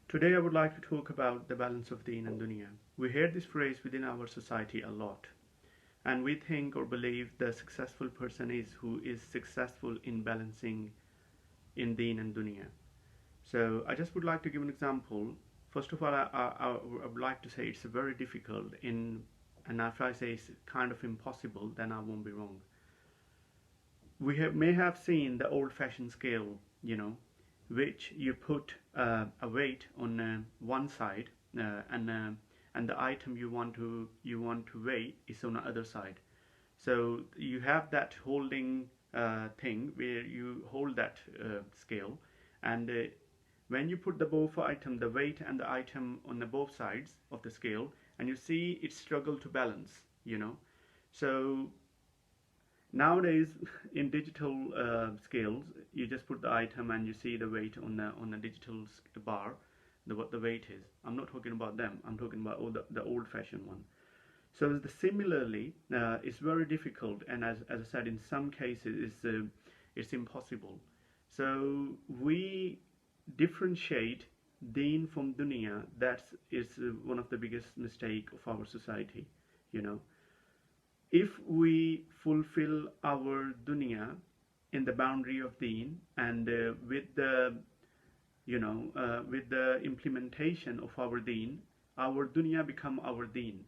Today I would like to talk about the balance of Deen and Dunya. We hear this phrase within our society a lot, and we think or believe the successful person is who is successful in balancing in Deen and Dunya. So I just would like to give an example. First of all, I would like to say it's very difficult and if I say it's kind of impossible, then I won't be wrong. May have seen the old-fashioned scale, which you put a weight on one side, and the item you want to weigh is on the other side. So you have that holding thing where you hold that scale, and when you put the both item, the weight and the item on the both sides of the scale, and you see it struggle to balance. So nowadays, in digital scales, you just put the item and you see the weight on the digital bar, what the weight is. I'm not talking about them. I'm talking about the old-fashioned one. So similarly, it's very difficult, and as I said, in some cases, it's impossible. So we differentiate Deen from Dunya. That is one of the biggest mistake of our society. You know if we fulfill our dunya in the boundary of deen, and with the implementation of our dunya become our deen.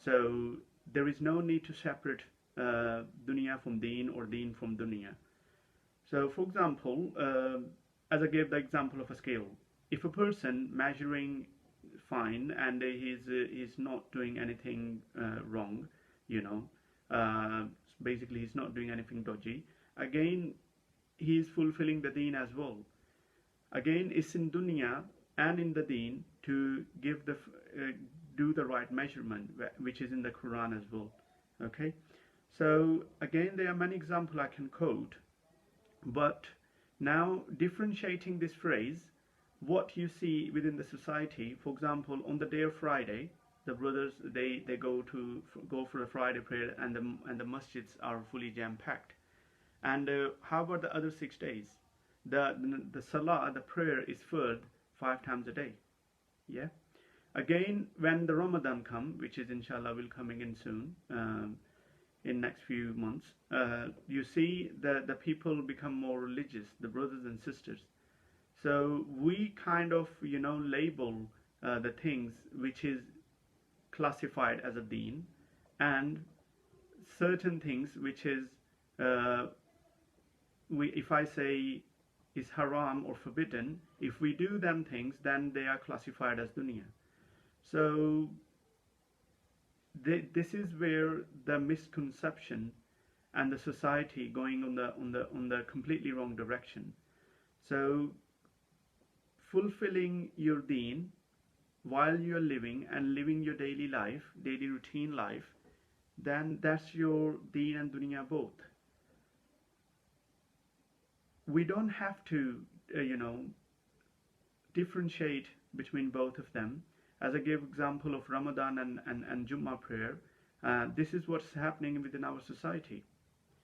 So there is no need to separate dunya from deen or deen from dunya. So for example, as I gave the example of a scale, if a person measuring fine and he's not doing anything wrong, you know uh, basically he's not doing anything dodgy, again he's fulfilling the deen as well. Again, it's in dunya and in the deen to do the right measurement, which is in the Quran as well. Okay, so again there are many examples I can quote, but now differentiating this phrase, what you see within the society. For example, on the day of Friday, the brothers they go for a Friday prayer, and the masjids are fully jam packed. And how about the other 6 days? The salah, the prayer is further 5 times a day. Yeah. Again, when the Ramadan come, which is inshallah will coming in soon, in next few months, you see the people become more religious, the brothers and sisters. So we kind of label the things which is classified as a deen, and certain things which is if I say is haram or forbidden, if we do them things, then they are classified as dunya. So this is where the misconception and the society going on the completely wrong direction. So fulfilling your deen while you're living and living your daily routine life, then that's your deen and dunya both. We don't have to differentiate between both of them. As I gave example of Ramadan and Jummah prayer, this is what's happening within our society.